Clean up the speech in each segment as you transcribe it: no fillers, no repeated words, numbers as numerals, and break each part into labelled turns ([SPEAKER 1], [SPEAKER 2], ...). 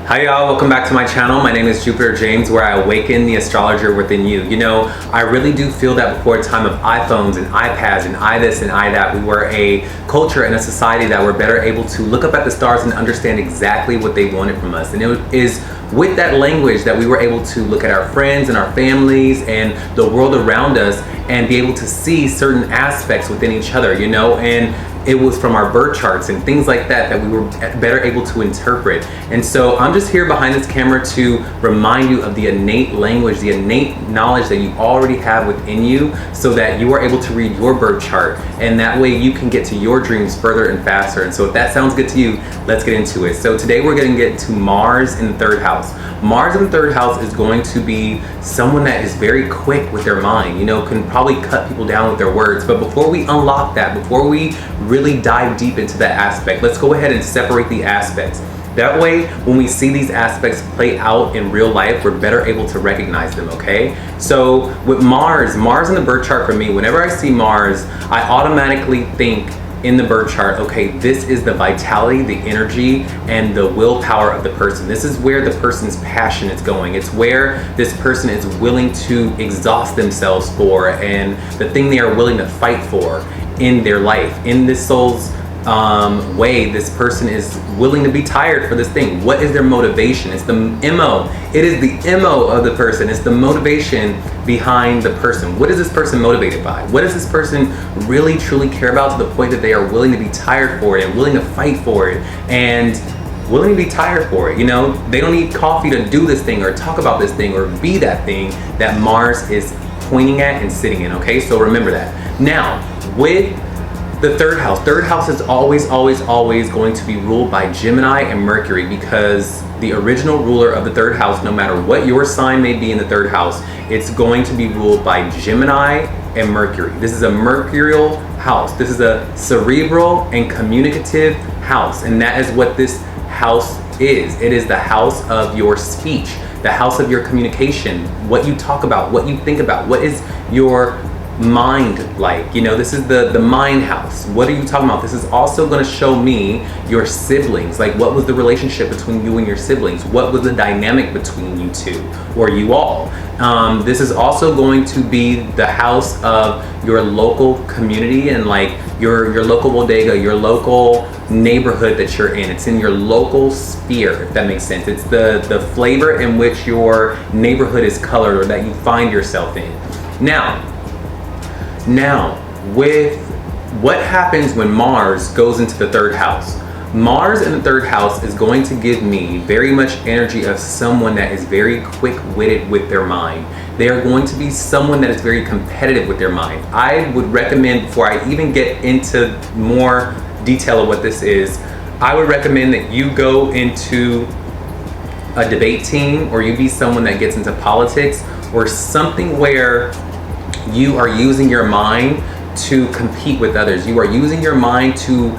[SPEAKER 1] Hi y'all, welcome back to my channel. My name is Jupiter James, where I awaken the astrologer within you. You know, I really do feel that before a time of iPhones and iPads and this and that, we were a culture and a society that were better able to look up at the stars and understand exactly what they wanted from us. And it is with that language that we were able to look at our friends and our families and the world around us and be able to see certain aspects within each other, you know, and it was from our birth charts and things like that that we were better able to interpret. And so I'm just here behind this camera to remind you of the innate language, the innate knowledge that you already have within you, so that you are able to read your birth chart, and that way you can get to your dreams further and faster. And so if that sounds good to you, let's get into it. So today we're going to get to Mars in the third house. Mars in the third house is going to be someone that is very quick with their mind, you know, can probably cut people down with their words. But before we unlock that, before we really dive deep into that aspect, let's go ahead and separate the aspects. That way, when we see these aspects play out in real life, we're better able to recognize them, okay? So with Mars in the birth chart for me, whenever I see Mars, I automatically think in the birth chart, okay, this is the vitality, the energy, and the willpower of the person. This is where the person's passion is going. It's where this person is willing to exhaust themselves for, and the thing they are willing to fight for in their life. In this soul's way, this person is willing to be tired for this thing. What is their motivation? It's the MO. It is the MO of the person. It's the motivation behind the person. What is this person motivated by? What does this person really truly care about, to the point that they are willing to be tired for it and willing to fight for it and willing to be tired for it? You know, they don't need coffee to do this thing or talk about this thing or be that thing that Mars is pointing at and sitting in, okay? So remember that. Now, with the third house is always going to be ruled by Gemini and Mercury, because the original ruler of the third house, no matter what your sign may be in the third house, it's going to be ruled by Gemini and Mercury. This is a mercurial house. This is a cerebral and communicative house, and that is what this house is. It is the house of your speech, the house of your communication, what you talk about, what you think about, what is your mind like. You know, this is the mind house. What are you talking about? This is also going to show me your siblings. Like, what was the relationship between you and your siblings? What was the dynamic between you two or you all? This is also going to be the house of your local community and like your local bodega, your local neighborhood that you're in. It's in your local sphere, if that makes sense. It's the flavor in which your neighborhood is colored, or that you find yourself in. Now, with what happens when Mars goes into the third house? Mars in the third house is going to give me very much energy of someone that is very quick-witted with their mind. They are going to be someone that is very competitive with their mind. I would recommend, before I even get into more detail of what this is, I would recommend that you go into a debate team, or you be someone that gets into politics or something where you are using your mind to compete with others. You are using your mind to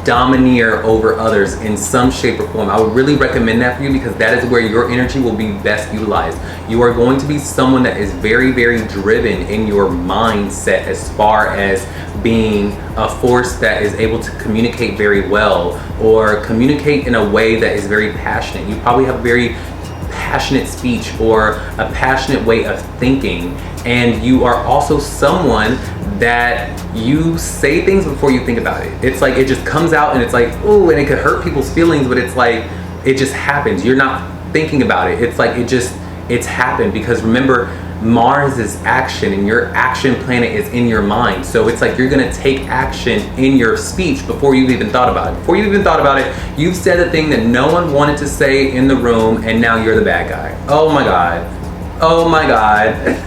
[SPEAKER 1] domineer over others in some shape or form. I would really recommend that for you, because that is where your energy will be best utilized. You are going to be someone that is very, very driven in your mindset, as far as being a force that is able to communicate very well, or communicate in a way that is very passionate. You probably have very passionate speech or a passionate way of thinking, and you are also someone that you say things before you think about it. It's like it just comes out, and it's like, ooh, and it could hurt people's feelings, but it's like it just happens. You're not thinking about it. It's like it's happened, because remember, Mars is action, and your action planet is in your mind. So it's like you're gonna take action in your speech before you've even thought about it. Before you even thought about it, you've said a thing that no one wanted to say in the room, and now you're the bad guy. Oh my God. Oh my God.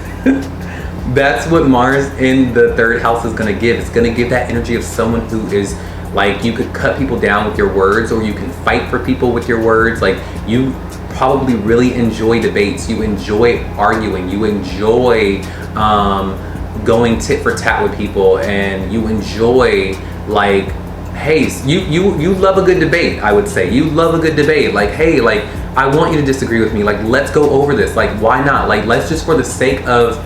[SPEAKER 1] That's what Mars in the third house is gonna give. It's gonna give that energy of someone who is like, you could cut people down with your words, or you can fight for people with your words. Like, you probably really enjoy debates. You enjoy arguing. You enjoy going tit for tat with people, and you enjoy, like, hey, you love a good debate. I would say you love a good debate. Like, hey, like, I want you to disagree with me. Like, let's go over this. Like, why not? Like, let's just, for the sake of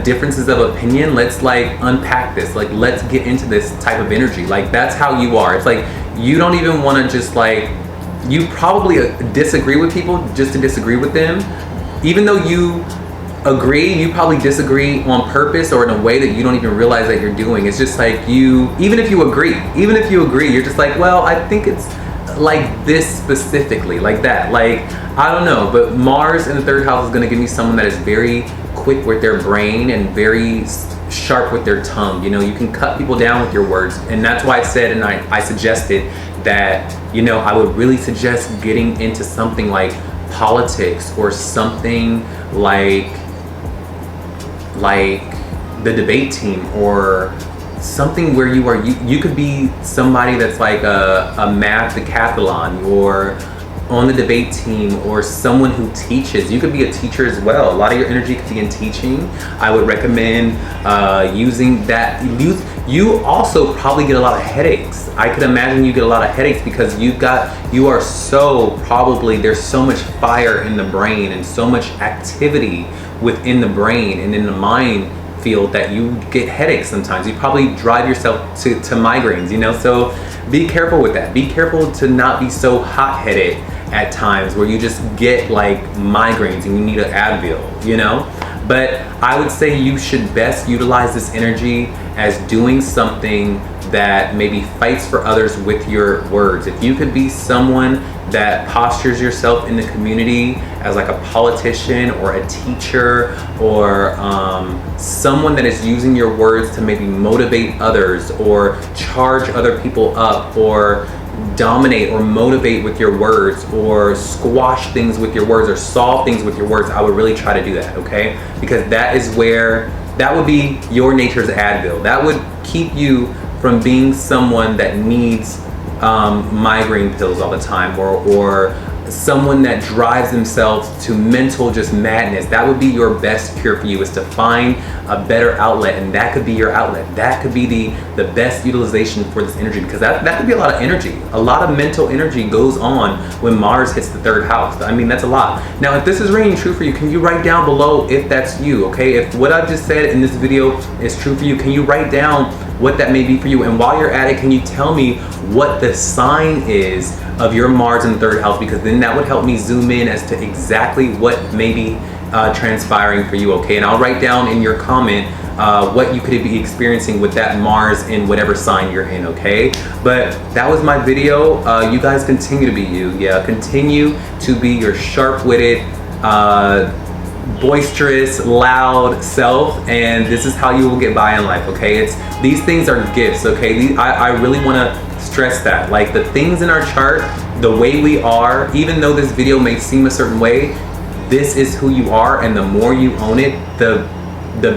[SPEAKER 1] differences of opinion, let's like unpack this. Like, let's get into this type of energy. Like, that's how you are. It's like you don't even want to just like you probably disagree with people just to disagree with them. Even though you agree, you probably disagree on purpose or in a way that you don't even realize that you're doing. It's just like even if you agree, you're just like, well, I think it's like this specifically, like that. Like, I don't know, but Mars in the third house is gonna give me someone that is very quick with their brain and very sharp with their tongue. You know, you can cut people down with your words. And that's why I said, and I suggested that, you know, I would really suggest getting into something like politics or something like the debate team, or something where you could be somebody that's like a math decathlon, or on the debate team, or someone who teaches. You could be a teacher as well. A lot of your energy could be in teaching. I would recommend using that. You also probably get a lot of headaches. I could imagine you get a lot of headaches because there's so much fire in the brain and so much activity within the brain and in the mind field that you get headaches sometimes. You probably drive yourself to migraines, you know? So be careful with that. Be careful to not be so hot-headed at times where you just get like migraines and you need an Advil, you know? But I would say you should best utilize this energy as doing something that maybe fights for others with your words. If you could be someone that postures yourself in the community as like a politician or a teacher, or someone that is using your words to maybe motivate others or charge other people up, or dominate or motivate with your words, or squash things with your words, or solve things with your words, I would really try to do that, okay? Because that would be your nature's Advil. That would keep you from being someone that needs migraine pills all the time, or someone that drives themselves to mental just madness. That would be your best cure for you, is to find a better outlet, and that could be your outlet. That could be the best utilization for this energy, because that could be a lot of energy. A lot of mental energy goes on when Mars hits the third house. I mean, that's a lot. Now, if this is ringing true for you, can you write down below if that's you, okay? If what I've just said in this video is true for you, can you write down what that may be for you? And while you're at it, can you tell me what the sign is of your Mars in the third house? Because then that would help me zoom in as to exactly what may be transpiring for you, okay? And I'll write down in your comment what you could be experiencing with that Mars in whatever sign you're in, okay? But that was my video. You guys continue to be you. Yeah, continue to be your sharp-witted, boisterous, loud self, and this is how you will get by in life, okay? These things are gifts, okay? I really want to stress that. Like, the things in our chart, the way we are, even though this video may seem a certain way, this is who you are, and the more you own it, the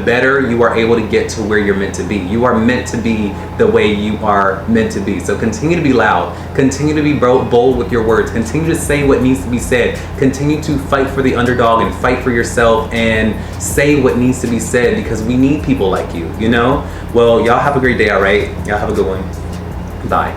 [SPEAKER 1] better you are able to get to where you're meant to be. You are meant to be the way you are meant to be. So continue to be loud, continue to be bold with your words, continue to say what needs to be said, continue to fight for the underdog and fight for yourself and say what needs to be said, because we need people like you, you know? Well, y'all have a great day, all right? Y'all have a good one. Bye.